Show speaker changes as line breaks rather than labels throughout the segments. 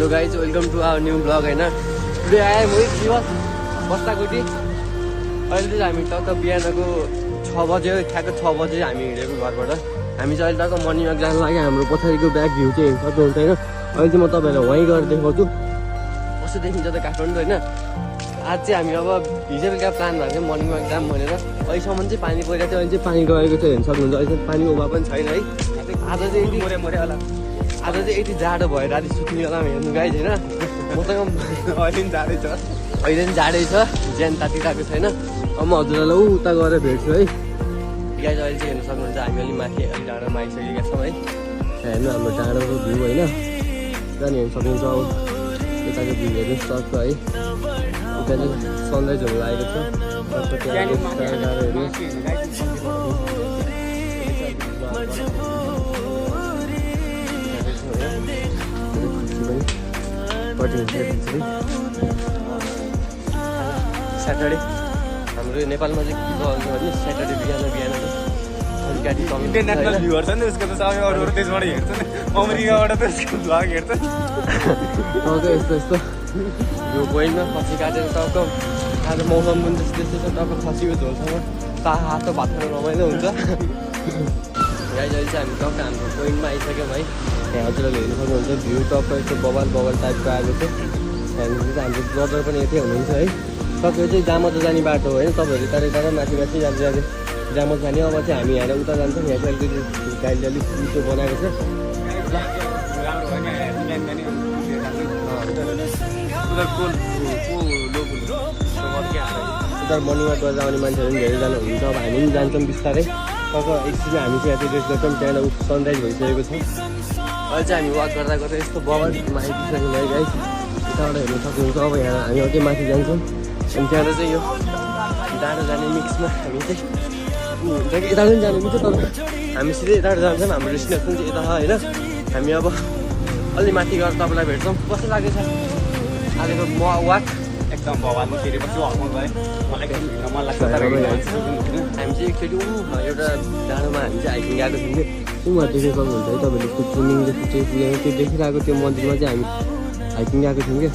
Hello guys, welcome to our new blog होइन। Today आएँ म दिवस बस्ताकोटी। अहिले चाहिँ हामी टक्क बिहानको 6 बजे, ठ्याक्क 6 बजे हामी हिँडेको घरबाट। हामी चाहिँ अहिले टक्क मर्निङ वाक जानु लाग्यो। हाम्रो पछाडिको ब्याक भ्यू चाहिँ हेर्न सक्नुहुन्छ होइन। अहिले चाहिँ म तपाईँहरूलाई वहीँ गएर देखाउँछु कस्तो देखिन्छ त काठमाडौँ होइन। आज चाहिँ हामी अब हिजो बेलुका प्लान भएको थियो मर्निङ वाक जाऊँ भनेर। अहिलेसम्म चाहिँ पानी परिरहेको थियो, अहिले चाहिँ पानी गएको छ हेर्न सक्नुहुन्छ। अहिले चाहिँ पानी उभा पनि छैन है। आज चाहिँ होला आज चाहिँ यति जाडो भयो, राति सुत्ने बेलामा हेर्नु गाइज होइन। मसँग अहिले पनि जाडै छ, अहिले पनि जाडै छ, ज्यान तातिरहेको छैन। अब म हजुरहरूलाई उता गएर भेट्छु है गाइज। अहिले चाहिँ हेर्नु सक्नुहुन्छ हामी अलिक माथि अलिक डाँडोमा आइसकेका छौँ है। हेर्नु हाम्रो डाँडोको भ्यू होइन, त्यहाँ हेर्नु सक्नुहुन्छ। अब यताको भ्यू हेर्नु सक्छ है। उता चाहिँ सनराइजहरू आएको छ। स्याटरडे हाम्रो नेपालमा चाहिँ के भन्छ भने स्याटरडे बिहान अलिक गाडी
इन्टरनेसनल भ्युअर छ नि उसको त सबै अरू देशबाट हेर्छ नि, अमेरिकाबाट त उसको भ्लग हेर्छ
यस्तो यस्तो यो पोइन्टमा खसी काटेर टक्क। आज मौसम पनि त्यस्तै छ, टक्क खसीको झोलसँग तातो भात खानु रमाइलो हुन्छ। गाइज अहिले चाहिँ हामी टक्क हाम्रो पोइन्टमा आइसक्यौँ है। त्यहाँ हजुरहरूले हेर्नु सक्नुहुन्छ भ्यू टक्क यस्तो बबाल टाइपको आएको छ। त्यहाँदेखि चाहिँ हाम्रो ब्रदर पनि यतै हुनुहुन्छ है। टक्क चाहिँ जामत जाने बाटो हो होइन। तपाईँहरू टाढा माथि जाँदै जामत जाने। अब चाहिँ हामी यहाँ उता जान्छौँ। यहाँ चाहिँ अलिकति गाडीले अलिक मिठो बनाएको छ। उता मर्निङ वाक गरेर आउने मान्छेहरू पनि धेरैजना हुन्छ। अब हामी पनि जान्छौँ बिस्तारै। टक्क एकछिन हामी चाहिँ यहाँ रेस्ट गर्छौँ। त्यहाँबाट सनराइज भइसकेको छ। अहिले चाहिँ हामी वाक गर्दा यस्तो बबालमा आइपुगिसक्यौँ है गाइस। यताबाट हेर्नु सक्नुहुन्छ। अब यहाँ हामी अझै माथि जान्छौँ। अनि त्यहाँबाट चाहिँ यो डाँडो जाने मिक्समा हामी चाहिँ यता पनि जानु मिल्छ। तर हामी सिधै यताबाट जान्छौँ। हाम्रो डेस्टिनेसन चाहिँ यता होइन। हामी अब अलि माथि गएर तपाईँलाई भेट्छौँ। कस्तो लागेको छ आजको वाक?
एकदम भगवान् फेरि पछि हर्म गएँ, मलाई एकदम हिँड्न मन लाग्छ।
हामी चाहिँ एकचोटि एउटा डाँडोमा हामी चाहिँ हाइकिङ गएको थियौँ कि उहाँ देखेको सक्नुहुन्छ है तपाईँले। त्यो स्विमिङदेखि चाहिँ त्यो देखिरहेको त्यो मन्दिरमा चाहिँ हामी हाइकिङ गएको थियौँ क्या।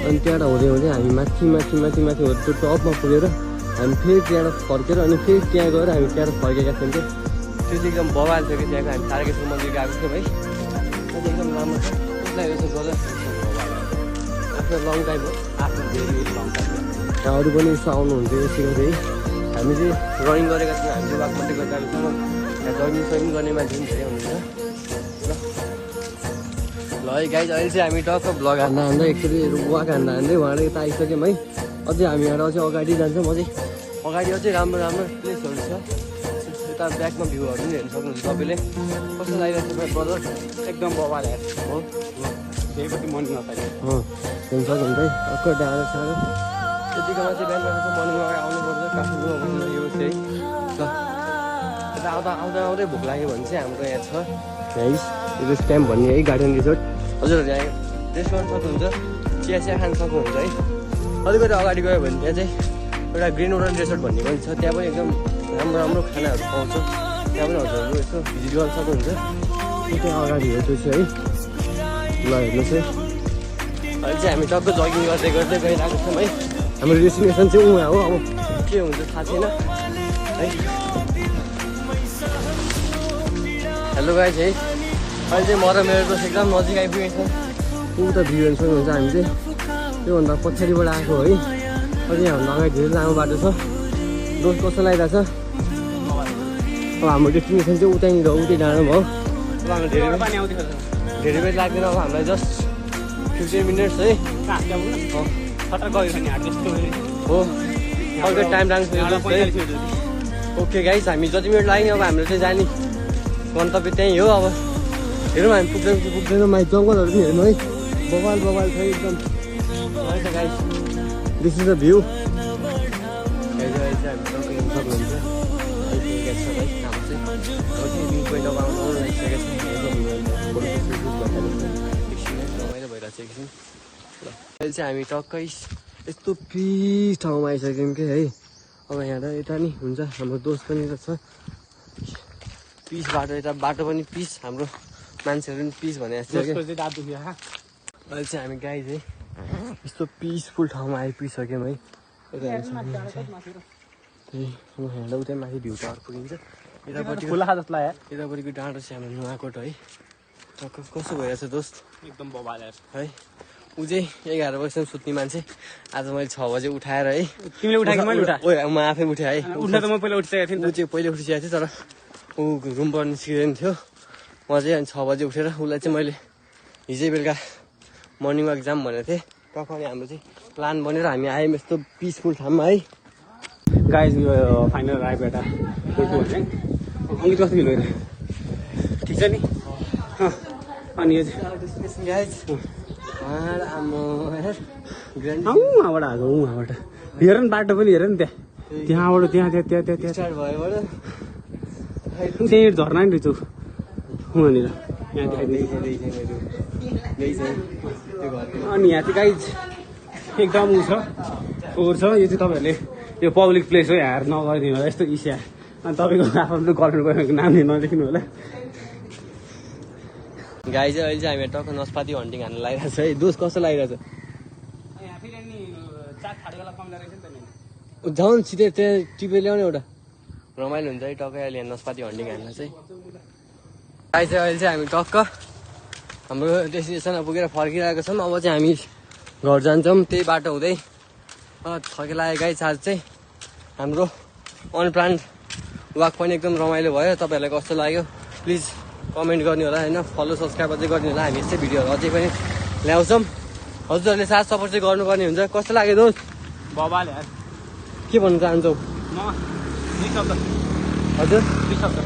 अनि त्यहाँबाट हुँदै हामी माथि हो त्यो टपमा पुगेर हामी फेरि त्यहाँबाट फर्केर अनि फेरि त्यहाँ गएर हामी त्यहाँबाट फर्केका थियौँ क्या। त्यो चाहिँ एकदम बवाल थियो कि त्यहाँको हामी तारकेश्वर मन्दिर गएको थियौँ है। त्यो चाहिँ एकदम राम्रो छ। कसलाई गएर आफ्नो लङ टाइम हो, आफ्नो धेरै लङ टाइम हो। यहाँ अरू पनि यसो आउनुहुन्छ यसो है। हामी चाहिँ रनिङ गरेका छौँ, हामी चाहिँ वाक मात्रै गरिरहेको छौँ। यहाँ जगिङ गर्ने मान्छे पनि धेरै हुनुहुन्छ ल है गाइज। अहिले चाहिँ हामी टक्क भ्लग हान्दा एकचोटि वाक हान्दै उहाँबाट यता आइसक्यौँ है। अझै हामी यहाँ अझै अगाडि जान्छौँ। अगाडि अझै राम्रो प्लेसहरू छ। यता ब्याकमा भ्यूहरू पनि हेर्नु सक्नुहुन्छ तपाईँले। कस्तो लागिरहेको छ ब्रदर?
एकदम बवाल हो, फेरि मन नपाइयो।
हेर्नु सक्नुहुन्छ है। टक्क डाँडो साह्रो त्यतिकोमा चाहिँ बिहान मर्निङ वाक आउनुपर्छ काठमाडौँमा बस्नु चाहिँ ल। यता आउँदै भोक लाग्यो भने चाहिँ हाम्रो यहाँ छ गाइस रेस्ट क्याम्प भन्ने है, गार्डन रिसोर्ट। हजुरहरू यहाँ रेस्ट गर्न सक्नुहुन्छ, चिया खान सक्नुहुन्छ है। अलिकति अगाडि गयो भने त्यहाँ चाहिँ एउटा ग्रिन वुडन रिसोर्ट भन्ने पनि छ। त्यहाँ पनि एकदम राम्रो खानाहरू पाउँछ। त्यहाँ पनि हजुरहरू यसो भिजिट गर्न सक्नुहुन्छ। त्यहाँ अगाडि हो त्यो चाहिँ है। ल हेर्नुहोस् है। अहिले चाहिँ हामी टक्क जगिङ गर्दै गइरहेको छौँ है। हाम्रो डेस्टिनेसन चाहिँ उहाँ हो। अब के हुन्छ थाहा छैन है। हेलो गाइज है। अहिले चाहिँ म र मेरो दोस्त एकदम नजिक आइपुगेको छ। उता भ्यू हेर्नु सक्नुहुन्छ। हामी चाहिँ त्योभन्दा पछाडिबाट आएको है। अझै हाम्रो अगाडि धेरै लामो बाटो छ। दोस्त कस्तो लागिरहेको छ? अब हाम्रो डेस्टिनेसन चाहिँ उतै डाँडोमा हो। अब हाम्रो धेरै बेर लाग्दैन। अब हामीलाई जस्ट 15 मिनट्स है हो। अर्को टाइम लाग्छ। ओके गाइस, हामी जति मिनट लाग्यो अब हाम्रो चाहिँ जाने गन्तव्य त्यहीँ हो। अब हेरौँ हामी पुग्दैन माथि जङ्गलहरू पनि हेर्नु है। बवाल छ एकदम guys. This is the view. अहिले चाहिँ हामी टक्कै यस्तो पिस ठाउँमा आइसक्यौँ कि है। अब यहाँ यता नि हुन्छ हाम्रो दोस्त पनि छ। पिस बाटो, यता बाटो पनि पिस, हाम्रो मान्छेहरू पनि पिस भने जस्तो अहिले चाहिँ हामी गाई चाहिँ यस्तो पिसफुल ठाउँमा आइपुगिसक्यौँ है। त्यही हेर्दा उतै माथि भ्यू टावर पुगिन्छ। यतापट्टिको डाँडो सानो नुहाकोट है। कसो भइरहेछ दोस्त?
एकदम बबाल
है। ऊ चाहिँ 11 बजीसम्म सुत्ने मान्छे, आज मैले 6 बजे उठाएर है।
तिमीले उठाए कि मैले उठाएँ?
म आफै उठेँ है।
उठ्न त म पहिला उठिसकेको थिएँ नि
ऊ चाहिँ पहिले उठिसकेको थियो, तर ऊ रुमबाट निस्किँदैन थियो। म चाहिँ अनि 6 बजे उठेर उसलाई चाहिँ मैले हिजै बेलुका मर्निङ वाक जाम भनेको थिएँ। टक्क अनि हाम्रो चाहिँ प्लान बनेर हामी आयौँ यस्तो पिसफुल ठाउँमा है।
गाइज यो फाइनल आएको यता अङ्कित कस्तो फिल भइरहेको? ठिक छ नि? अनि यो चाहिँ
गाइज
उहाँबाट आएको उहाँबाट हेर नि बाटो पनि हेर नि त्यहाँबाट त्यहाँ
स्टार्ट भयोबाट
त्यहीँ झर्ना नि रहेछ वहाँनिर अनि यहाँ चाहिँ गाइज एकदम ऊ छ फोहोर छ। यो चाहिँ तपाईँहरूले यो पब्लिक प्लेस हो यार, नगरिदिनु होला यस्तो इस्या। अनि तपाईँको आफ्नो गर्लफ्रेन्ड गएको नाम नलेख्नु होला।
गाई चाहिँ अहिले चाहिँ हामी टक्क नस्पाती हन्टिङ हान्न लागिरहेको छ है। दोष कस्तो लागिरहेछ? जाउँ छिटै त्यहाँ टिपेर ल्याउने एउटा रमाइलो हुन्छ है। टक्कै अहिले नस्पाती हन्टिङ हान्न चाहिँ गाई चाहिँ अहिले चाहिँ हामी टक्क हाम्रो डेस्टिनेसनमा पुगेर फर्किरहेको छौँ। अब चाहिँ हामी घर जान्छौँ त्यही बाटो हुँदै। थके लाग्यो गाई आज चाहिँ हाम्रो अनप्लान्ड वाक पनि एकदम रमाइलो भयो। तपाईँहरूलाई कस्तो लाग्यो प्लिज कमेन्ट गर्ने होला होइन, फलो सब्सक्राइब अझै गर्ने होला। हामी यस्तै भिडियोहरू अझै पनि ल्याउँछौँ। हजुरहरूले साथ सपोर्ट चाहिँ गर्नुपर्ने हुन्छ। कस्तो लाग्यो दोस्त?
बबाल यार।
के भन्न चाहन्छौ?
म 2 शब्द।
हजुर
2 शब्द